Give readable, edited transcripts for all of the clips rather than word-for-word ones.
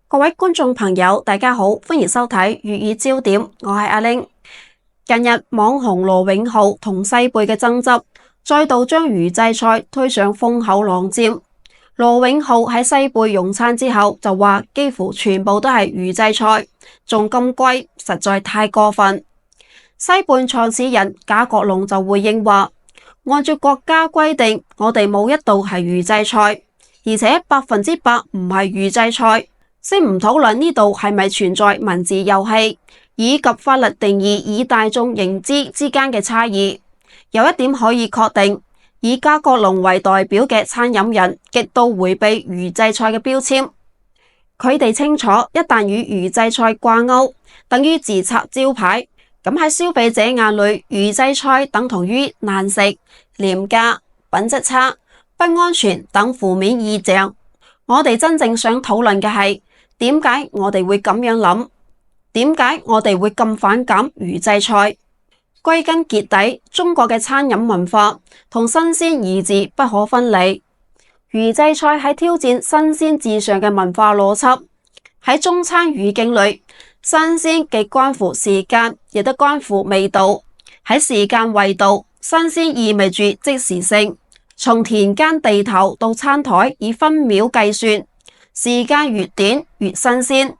各位觀眾朋友，大家好，歡迎收睇粵語焦點，我係阿玲。近日網紅羅永浩同西貝嘅爭執，再度將預製菜推上風口浪尖。羅永浩喺西貝用餐之後就話，幾乎全部都係預製菜，仲咁貴，實在太過分。西貝創始人賈國龍就回應話，按照國家規定，我哋冇一道係預製菜，而且100%唔係預製菜。先唔討論呢度係咪存在文字遊戲，以及法律定義與大眾認知之間嘅差異。有一點可以確定，以賈國龍為代表嘅餐飲人極度迴避預製菜嘅標籤。佢哋清楚，一旦與預製菜掛鈎，等於自拆招牌。咁喺消費者眼裏，預製菜等同於難食、廉價、品質差、不安全等負面意象。我哋真正想討論嘅係，點解我哋會咁樣諗？點解我哋會咁反感預製菜？歸根結底，中國嘅餐飲文化同新鮮二字不可分離。預製菜喺挑戰新鮮至上嘅文化邏輯。喺中餐語境裏，新鮮既關乎時間，亦都關乎味道。喺時間維度，新鮮意味住即時性，從田間地頭到餐台以分秒計算。時間越短越新鮮，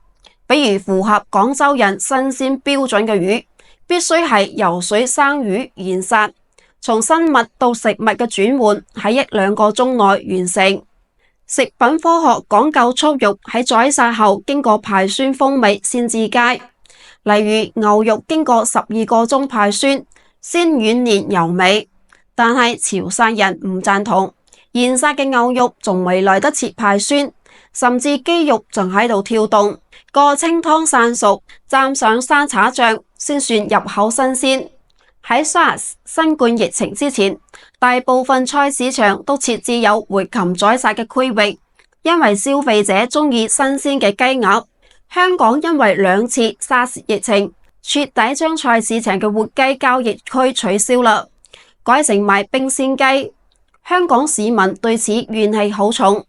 比如符合廣州人新鮮標準嘅魚，必須係游水生魚現殺，從生物到食物嘅轉換喺1-2個鐘內完成。食品科學講究速肉喺宰殺後經過排酸風味先至佳，例如牛肉經過12個鐘排酸先軟嫩柔美，但係潮汕人唔贊同，現殺嘅牛肉仲未來得切排酸，甚至肌肉仲喺度跳動，過清湯散熟，蘸上沙茶醬先算入口新鮮。喺 SARS 新冠疫情之前，大部分菜市場都設置有活禽宰殺嘅區域，因為消費者鍾意新鮮嘅雞鴨。香港因為2次 SARS 疫情，徹底將菜市場嘅活雞交易區取消啦，改成賣冰鮮雞。香港市民對此怨氣好重，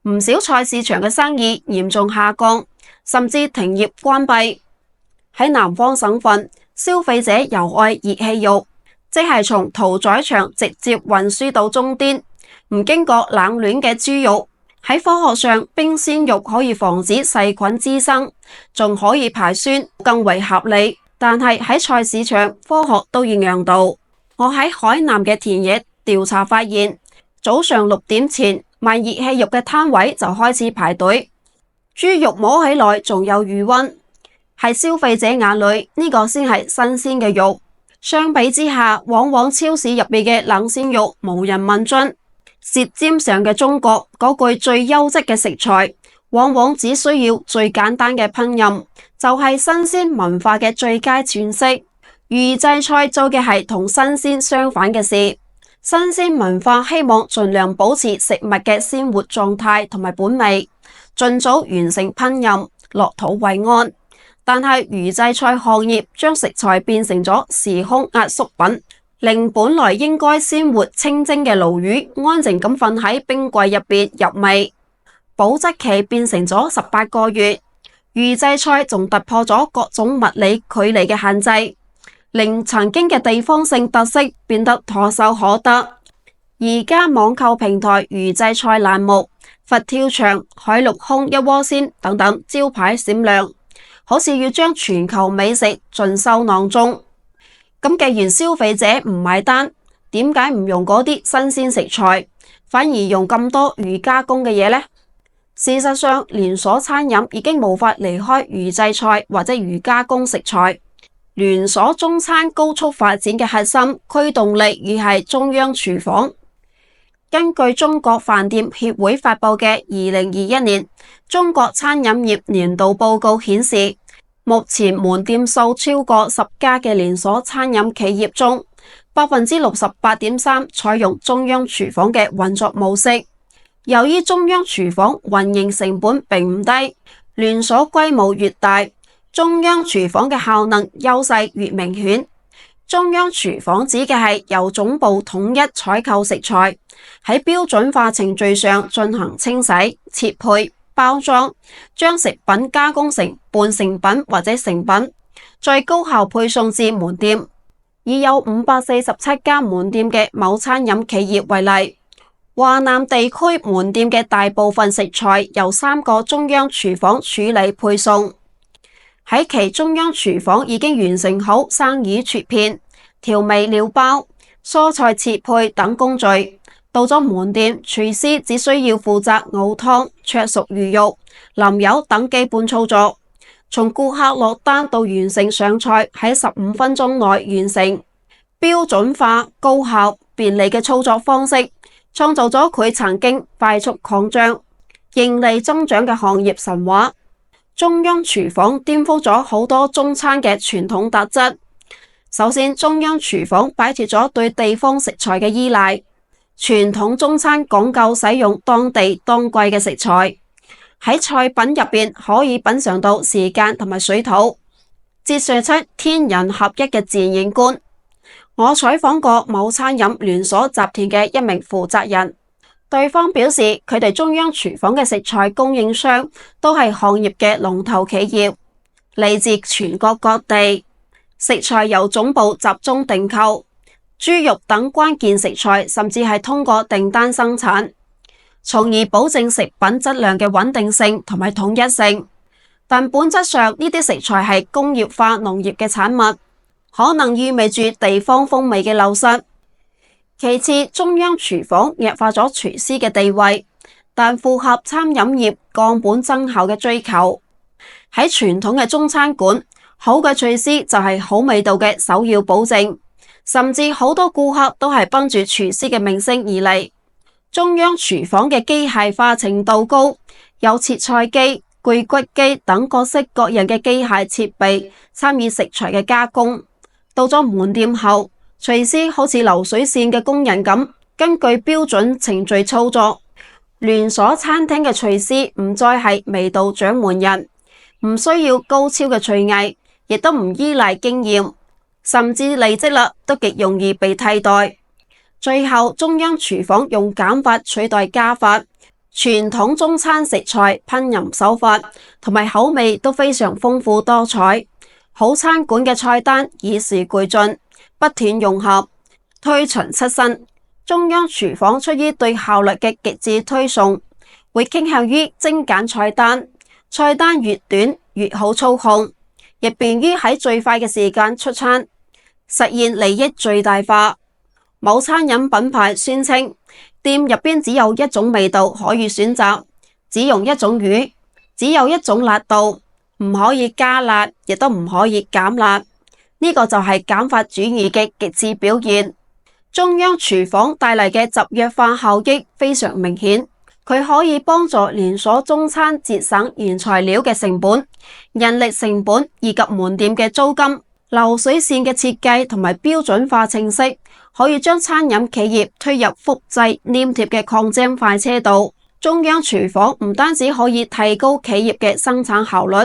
唔少菜市場嘅生意嚴重下降，甚至停業關閉。喺南方省份，消費者尤愛熱氣肉，即係從屠宰場直接運輸到終端，唔經過冷鏈嘅豬肉。喺科學上，冰鮮肉可以防止細菌滋生，仲可以排酸，更為合理。但係喺菜市場，科學都要讓道。我喺海南嘅田野調查發現，早上6點前賣熱氣肉嘅攤位就開始排隊，豬肉摸起來仲有餘溫。喺消費者眼裏，呢個先係新鮮嘅肉。相比之下，往往超市入邊嘅冷鮮肉無人問津。舌尖上嘅中國嗰句最優質嘅食材，往往只需要最簡單嘅烹飪，就係新鮮文化嘅最佳詮釋。預製菜做嘅係同新鮮相反嘅事。新鮮文化希望盡量保持食物嘅鮮活狀態同埋本味，盡早完成烹飪，落肚為安。但係預製菜行業將食材變成咗時空壓縮品，令本來應該鮮活清蒸嘅鱸魚安靜咁瞓喺冰櫃入邊入味，保質期變成咗18個月。預製菜仲突破咗各種物理距離嘅限制，令曾經嘅地方性特色變得唾手可得。而家網購平台預製菜欄目、佛跳牆、海陸空一鍋鮮等等招牌閃亮，好似要將全球美食盡收囊中。咁既然消費者唔買單，點解唔用嗰啲新鮮食材，反而用咁多預加工嘅嘢呢？事實上，連鎖餐飲已經無法離開預製菜或者預加工食材。連鎖中餐高速發展嘅核心驅動力而係中央廚房。根據中國飯店協會發佈嘅2021年中國餐飲業年度報告顯示，目前門店數超過10家嘅連鎖餐飲企業中，68.3% 採用中央廚房嘅運作模式。由於中央廚房運營成本並唔低，連鎖規模越大，中央廚房嘅效能優勢越明顯。中央廚房指嘅係由總部統一採購食材，喺標準化程序上進行清洗、切配、包裝，將食品加工成半成品或者成品，再高效配送至門店。以有547家門店嘅某餐飲企業為例，華南地區門店嘅大部分食材由3個中央廚房處理配送。喺其中央廚房已經完成好生魚切片、調味料包、蔬菜切配等工序。到咗門店，廚師只需要負責熬湯、灼熟魚肉、淋油等基本操作。從顧客落單到完成上菜喺15分鐘內完成，標準化、高效、便利嘅操作方式，創造咗佢曾經快速擴張、盈利增長嘅行業神話。中央廚房顛覆咗好多中餐嘅傳統特質。首先，中央廚房擺脫咗對地方食材嘅依賴。傳統中餐講究使用當地當季嘅食材，喺菜品入邊可以品嘗到時間同埋水土，折射出天人合一嘅自然觀。我採訪過某餐飲連鎖集團嘅一名負責人，對方表示佢哋中央廚房嘅食材供應商都係行業嘅龍頭企業，嚟自全國各地，食材由總部集中訂購。豬肉等關鍵食材甚至係通過訂單生產，從而保證食品質量嘅穩定性同埋統一性。但本質上呢啲食材係工業化農業嘅產物，可能意味住地方風味嘅流失。其次，中央廚房弱化咗廚師嘅地位，但符合餐飲業降本增效嘅追求。喺傳統嘅中餐館，好嘅廚師就係好味道嘅首要保證。甚至好多顧客都係奔住廚師嘅名聲而嚟。中央廚房嘅機械化程度高，有切菜機、鋸骨機等各式各樣嘅機械設備參與食材嘅加工。到咗門店後，廚師好似流水線嘅工人咁，根據標準程序操作。連鎖餐廳嘅廚師唔再係味道掌門人，唔需要高超嘅廚藝，亦都唔依賴經驗。甚至離職啦，都極容易被替代。最後，中央廚房用減法取代加法，傳統中餐食材烹飪手法同埋口味都非常豐富多彩。好餐館嘅菜單與時俱進，不斷融合，推陳出新。中央廚房出於對效率嘅極致推崇，會傾向於精簡菜單，菜單越短越好操控，亦便於喺最快嘅時間出餐，實現利益最大化。某餐飲品牌宣稱，店入邊只有一種味道可以選擇，只用一種魚，只有一種辣度，唔可以加辣，亦都唔可以減辣。呢個就係減法主義嘅極致表現。中央廚房帶嚟嘅集約化效益非常明顯，佢可以幫助連鎖中餐節省原材料嘅成本、人力成本以及門店嘅租金。流水線嘅設計同埋標準化程式，可以將餐飲企業推入複製黏貼嘅擴張快車道。中央廚房唔單止可以提高企業嘅生產效率，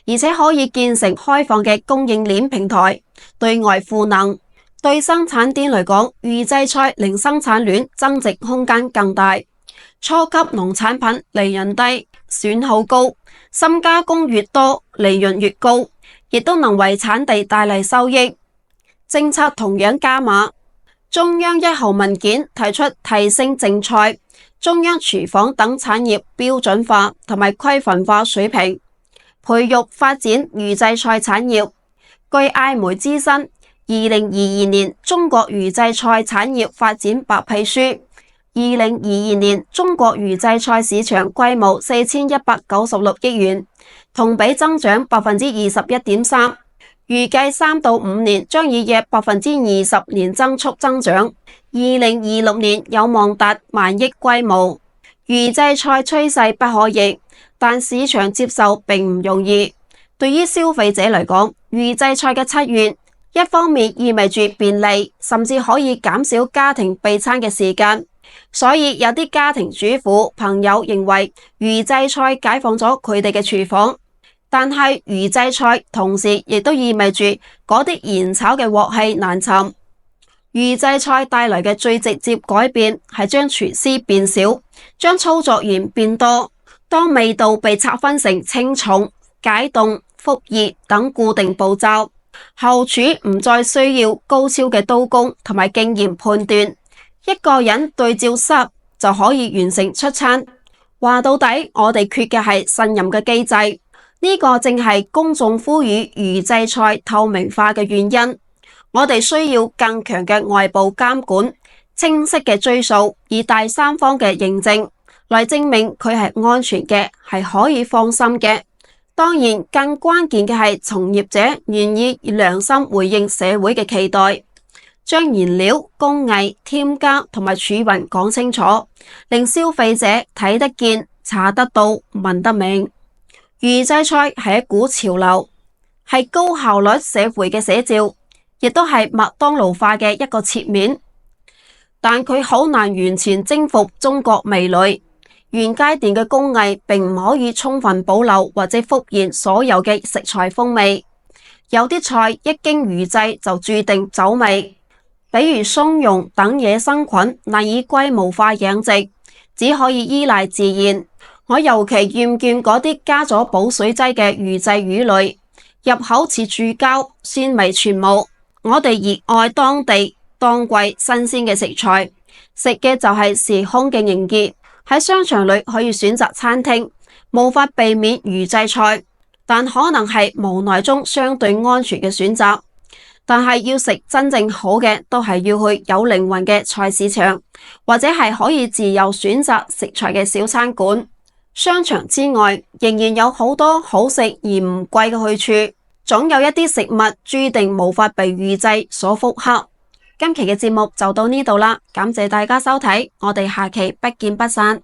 而且可以建成開放嘅供應鏈平台，對外賦能。對生產店嚟講，預製菜令生產鏈增值空間更大。初級農產品利潤低，損耗高，深加工越多，利潤越高，亦都能為產地帶嚟收益。政策同樣加碼，中央1號文件提出提升淨菜、中央廚房等產業標準化同埋規範化水平，培育發展預製菜產業。據艾媒資訊，2022年中國預製菜產業發展白皮書，2022年中國預製菜市場規模4196億元，同比增長21.3%，預計3到5年將以約20%年增速增長，2026年有望達萬億規模。預製菜趨勢不可逆，但市場接受並唔容易。對於消費者嚟講，預製菜嘅出現，一方面意味住便利，甚至可以減少家庭備餐嘅時間。所以有啲家庭主婦朋友認為預製菜解放咗佢哋嘅廚房，但係預製菜同時亦都意味住嗰啲現炒嘅鑊氣難尋。預製菜帶來嘅最直接改變係將廚師變少，將操作員變多。當味道被拆分成清重、解凍、復熱等固定步驟，後廚唔再需要高超嘅刀工同埋經驗判斷，一個人對照濕就可以完成出餐。話到底，我哋缺嘅係信任嘅機制，呢個正係公眾呼籲預製菜透明化嘅原因。我哋需要更強嘅外部監管，清晰嘅追溯，以第三方嘅認證來證明佢係安全嘅，係可以放心嘅。當然，更關鍵嘅係從業者願意以良心回應社會嘅期待，將原料、工藝、添加同埋儲運講清楚，令消費者睇得見、查得到、聞得明。預製菜係一股潮流，係高效率社會嘅寫照，亦都係麥當勞化嘅一個切面，但佢好難完全征服中國味蕾。現階段嘅工藝並唔可以充分保留或者復現所有嘅食材風味，有啲菜一經預製就注定走味，比如松茸等野生菌難以規模化養殖，只可以依賴自然。我尤其厭倦嗰啲加咗保水劑嘅預製魚類，入口似注膠，鮮味全無。我哋熱愛當地當季新鮮嘅食材，食嘅就係時空嘅凝結。喺商場裏可以選擇餐廳，無法避免預製菜，但可能係無奈中相對安全嘅選擇。但係要食真正好嘅，都係要去有靈魂嘅菜市場，或者係可以自由選擇食材嘅小餐館。商場之外，仍然有好多好食而唔貴嘅去處，總有一啲食物注定無法被預製所復刻。今期嘅節目就到呢度啦，感謝大家收睇，我哋下期不見不散。